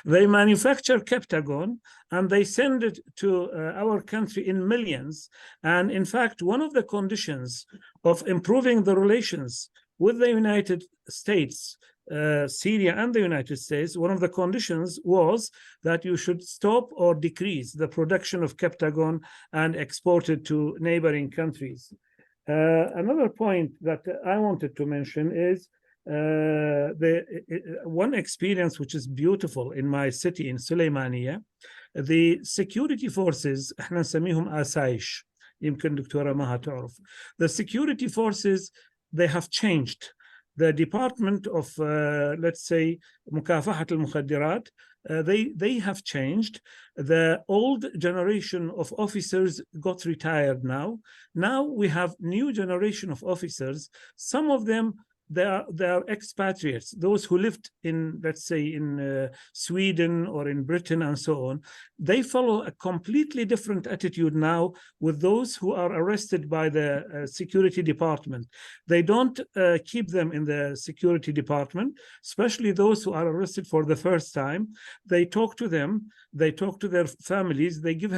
[SPEAKER 4] They manufacture Captagon and they send it to our country in millions. And in fact, one of the conditions of improving the relations with the United States, Syria and the United States, one of the conditions was that you should stop or decrease the production of Captagon and export it to neighboring countries. Another point that I wanted to mention is one experience which is beautiful in my city in Sulaimaniyah. The security forces, احنا نسميهم آسايش، يمكن دكتورة مها تعرف. The security forces, they have changed. The Department of, let's say, مكافحة المخدرات, they have changed. The old generation of officers got retired now. Now we have new generation of officers. Some of them, they are expatriates, those who lived in, let's say, in Sweden or in Britain and so on. They follow a completely different attitude now with those who are arrested by the security department. They don't keep them in the security department, especially those who are arrested for the first time. They talk to them, they talk to their families, they give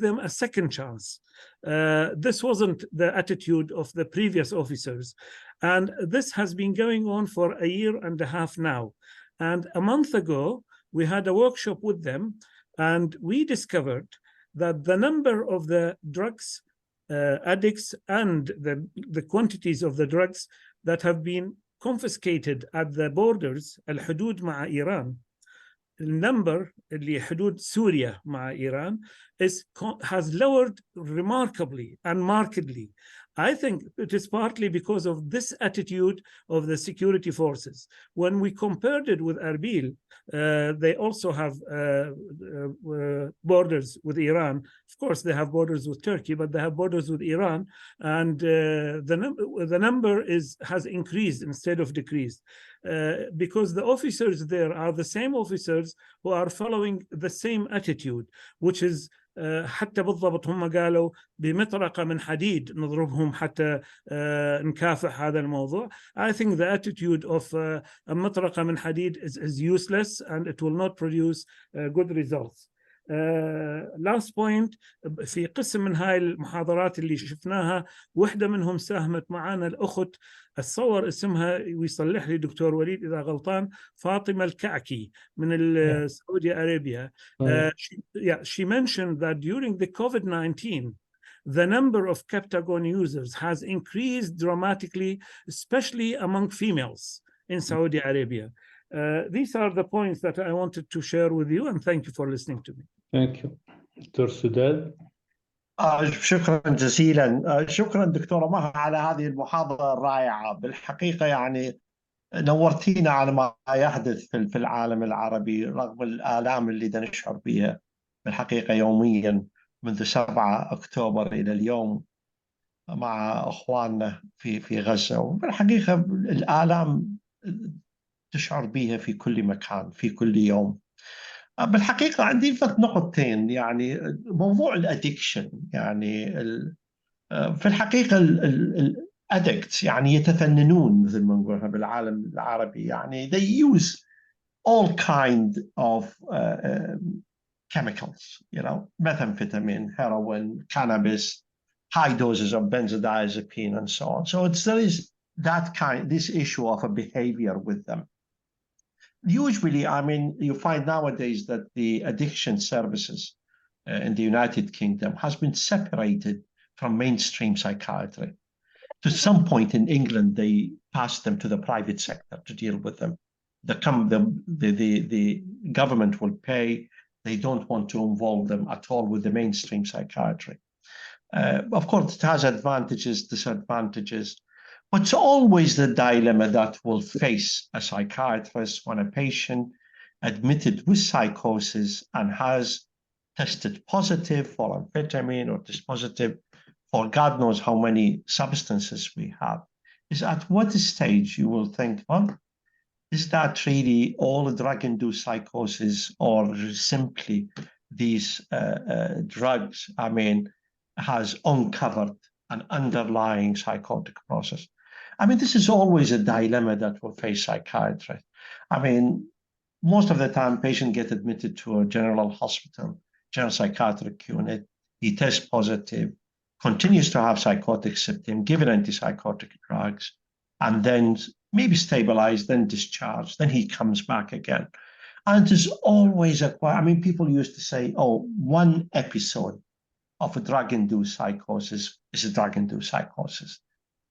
[SPEAKER 4] them a second chance. This wasn't the attitude of the previous officers. And this has been going on for a year and a half now. And a month ago, we had a workshop with them, and we discovered that the number of the drugs addicts and the quantities of the drugs that have been confiscated at the borders, al-hudud ma'a Iran, the number اللي حدود سوريا مع إيران has lowered remarkably and markedly. I think it is partly because of this attitude of the security forces. When we compared it with Erbil, they also have borders with Iran. Of course, they have borders with Turkey, but they have borders with Iran, and the number has increased instead of decreased, because the officers there are the same officers who are following the same attitude, which is حتى بالضبط هم قالوا بمطرقة من حديد نضربهم حتى نكافح هذا الموضوع. I think the attitude of مطرقة من حديد is useless and it will not produce good results. last point، في قسم من هاي المحاضرات اللي شفناها واحدة منهم ساهمت معنا الأخت، الصور اسمها ويصلح لي دكتور وليد إذا غلطان، فاطمة الكعكي من سعودي أرابيا. She mentioned that during the COVID-19 the number of Captagon users has increased dramatically, especially among females in Saudi Arabia. These are the points that I wanted to share with you, and thank you for listening to me.
[SPEAKER 1] Thank you. دكتور سداد.
[SPEAKER 5] شكرا جزيلا. شكرا دكتورة مها على هذه المحاضرة الرائعة. بالحقيقة يعني نورتينا على ما يحدث في العالم العربي رغم الآلام اللي نشعر بها بالحقيقة يوميا منذ 7 أكتوبر إلى اليوم مع أخواننا في غزة. وبالحقيقة الآلام تشعر بها في كل مكان في كل يوم. بالحقيقة عندي نقطتين. يعني موضوع الادكشن، يعني في الحقيقة الادكتس يعني يتفننون مثل ما نقولها بالعالم العربي. يعني they use all kind of chemicals, you know, methamphetamine, heroin, cannabis, high doses of benzodiazepine and so on. So there is this issue of a behavior with them. Usually, I mean, you find nowadays that the addiction services in the United Kingdom has been separated from mainstream psychiatry. To some point in England, they passed them to the private sector to deal with them. The government will pay. They don't want to involve them at all with the mainstream psychiatry. Of course, it has advantages, disadvantages. But it's always the dilemma that will face a psychiatrist when a patient admitted with psychosis and has tested positive for amphetamine or test positive for God knows how many substances we have, is at what stage you will think, well, is that really all drug-induced psychosis or simply these drugs, I mean, has uncovered an underlying psychotic process? I mean, this is always a dilemma that will face psychiatrists. I mean, most of the time, patients get admitted to a general hospital, general psychiatric unit. He tests positive, continues to have psychotic symptoms, given antipsychotic drugs, and then maybe stabilized, then discharged. Then he comes back again. And there's always people used to say, oh, one episode of a drug-induced psychosis is a drug-induced psychosis.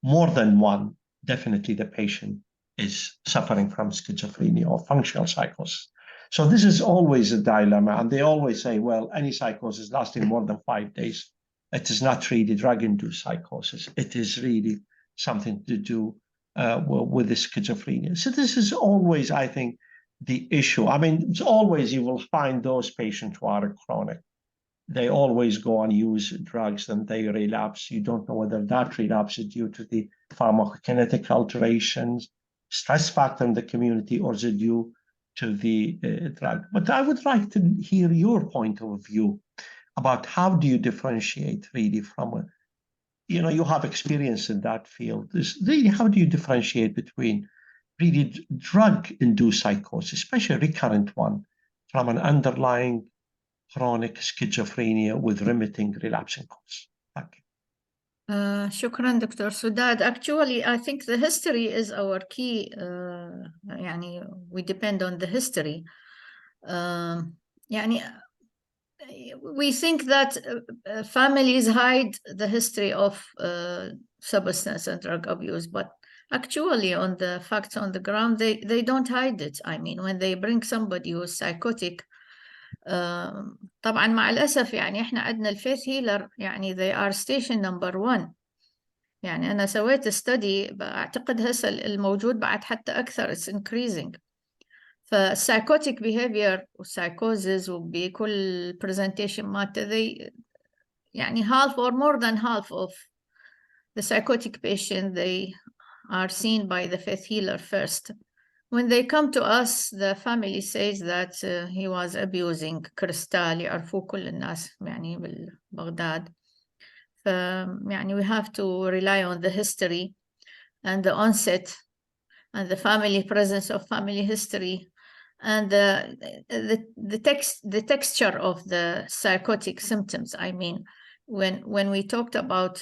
[SPEAKER 5] More than one, definitely the patient is suffering from schizophrenia or functional psychosis. So this is always a dilemma. And they always say, well, any psychosis lasting more than 5 days, it is not really drug-induced psychosis. It is really something to do with the schizophrenia. So this is always, I think, the issue. I mean, it's always you will find those patients who are chronic. They always go and use drugs and they relapse. You don't know whether that relapse is due to the pharmacokinetic alterations, stress factor in the community, or is it due to the drug. But I would like to hear your point of view about how do you differentiate really from, you have experience in that field. Really, how do you differentiate between really drug-induced psychosis, especially a recurrent one, from an underlying chronic schizophrenia with remitting relapsing cause? Thank you.
[SPEAKER 2] شكرا دكتور سداد. Actually, I think the history is our key. We depend on the history. We think that families hide the history of substance and drug abuse, but actually on the facts on the ground, they don't hide it. I mean, when they bring somebody who's psychotic, طبعا مع الأسف احنا عندنا الفيث هيلر they are station number 1. أنا سويت study أعتقد هسه الموجود بعد حتى أكثر, it's increasing. فالسايكوتيك behavior والسايكوزز وبكل presentation مالته they half or more than half of the psychotic patient they are seen by the faith healer first When they come to us, the family says that he was abusing crystal. يعرفوه كل الناس يعني بالبغداد. يعني we have to rely on the history and the onset and the family presence of family history and the texture of the psychotic symptoms. I mean, when we talked about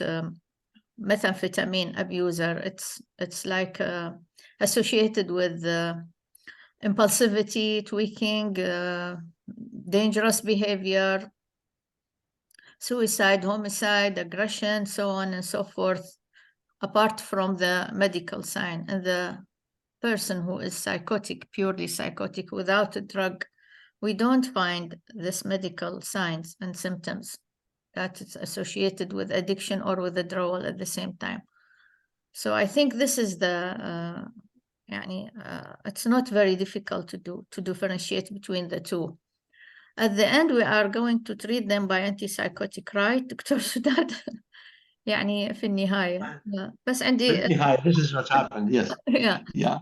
[SPEAKER 2] methamphetamine abuser, it's like associated with impulsivity, tweaking, dangerous behavior, suicide, homicide, aggression, so on and so forth, apart from the medical sign. And the person who is psychotic, purely psychotic, without a drug, we don't find this medical signs and symptoms that is associated with addiction or with withdrawal at the same time. So I think this is the, it's not very difficult to differentiate between the two. At the end, we are going to treat them by antipsychotic, right, Dr. Sudad? يعني في النهاية بس عندي
[SPEAKER 5] في النهاية this is what happened, yes.
[SPEAKER 2] yeah.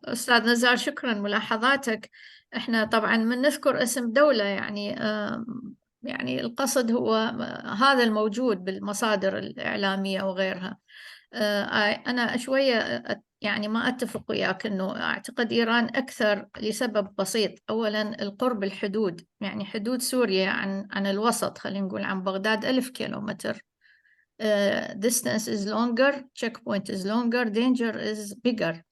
[SPEAKER 2] أستاذ نزار، شكرا ملاحظاتك. احنا طبعا من نذكر اسم دولة يعني القصد هو هذا الموجود بالمصادر الإعلامية وغيرها. أنا شوية يعني ما أتفق وياك، إنه أعتقد إيران أكثر لسبب بسيط. أولا القرب الحدود، يعني حدود سوريا عن الوسط، خلينا نقول عن بغداد 1000 كيلومتر. Distance is longer, checkpoint is longer, danger is bigger.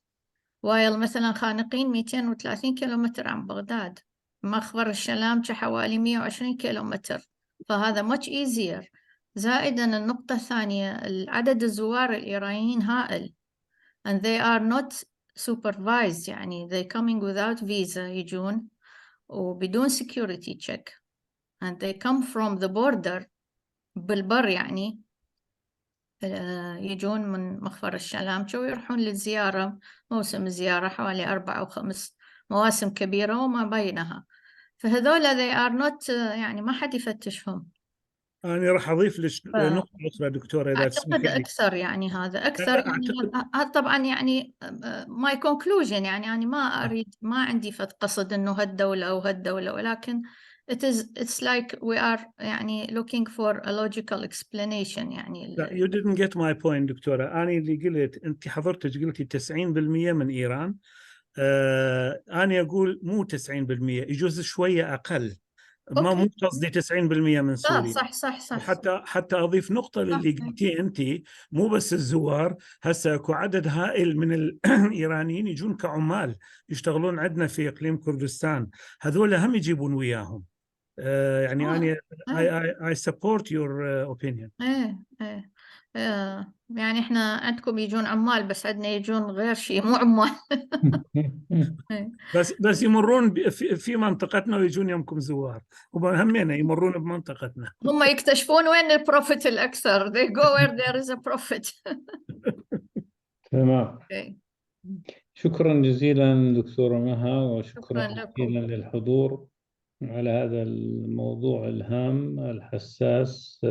[SPEAKER 2] while مثلا خانقين 230 كيلومتر عن بغداد، مخبر الشلامچة حوالي 120 كيلومتر، فهذا much easier. زائدا النقطة الثانية، عدد الزوار الإيرانيين هائل and they are not supervised، يعني they coming without visa، يجون وبدون security check and they come from the border بالبر، يعني يجون من مخفر الشلامچة ويروحون للزيارة. موسم الزيارة حوالي 4 أو 5 مواسم كبيرة وما بينها، فهذولا they are not يعني ما حد يفتشهم.
[SPEAKER 4] أنا راح أضيف لك نقطة أخرى دكتورة إذا
[SPEAKER 2] أعتقد أكثر، يعني هذا أكثر يعني هذا طبعا يعني my conclusion، يعني أنا ما أريد، ما عندي قصد إنه هالدولة أو هالدولة، ولكن it's like we are يعني looking for a logical explanation. يعني
[SPEAKER 4] لا you didn't get my point دكتورة. أنا اللي قلت، أنت حضرتك قلتي 90% من إيران، أنا أقول مو 90%، يجوز شوية أقل، ما مو قصدي 90% من سوريا.
[SPEAKER 2] صح.
[SPEAKER 4] حتى أضيف نقطة للي قلتيه أنت، مو بس الزوار، هسه اكو عدد هائل من الإيرانيين يجون كعمال يشتغلون عندنا في إقليم كردستان، هذول هم يجيبون وياهم. يعني أنا I support your opinion.
[SPEAKER 2] يعني إحنا عندكم يجون عمال، بس عندنا يجون غير شيء، مو عمال.
[SPEAKER 4] بس يمرون في منطقتنا ويجون يومكم زوار، وهمنا يمرون بمنطقتنا.
[SPEAKER 2] هم يكتشفون وين البروفيت الأكثر. they go where there is a profit.
[SPEAKER 1] تمام. شكرا جزيلا دكتورة مها، وشكرا جزيلا للحضور على هذا الموضوع الهام الحساس،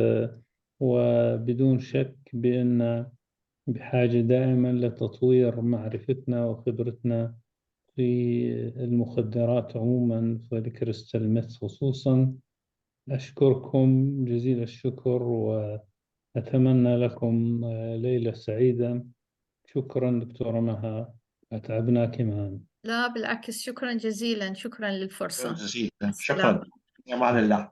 [SPEAKER 1] وبدون شك بأن بحاجة دائما لتطوير معرفتنا وخبرتنا في المخدرات عموما، والكريستال ميث خصوصا. أشكركم جزيل الشكر وأتمنى لكم ليلة سعيدة. شكرا دكتورة مها، أتعبناك معنا.
[SPEAKER 2] لا بالعكس، شكرا جزيلا، شكرا للفرصة.
[SPEAKER 5] شكرا. في أمان الله.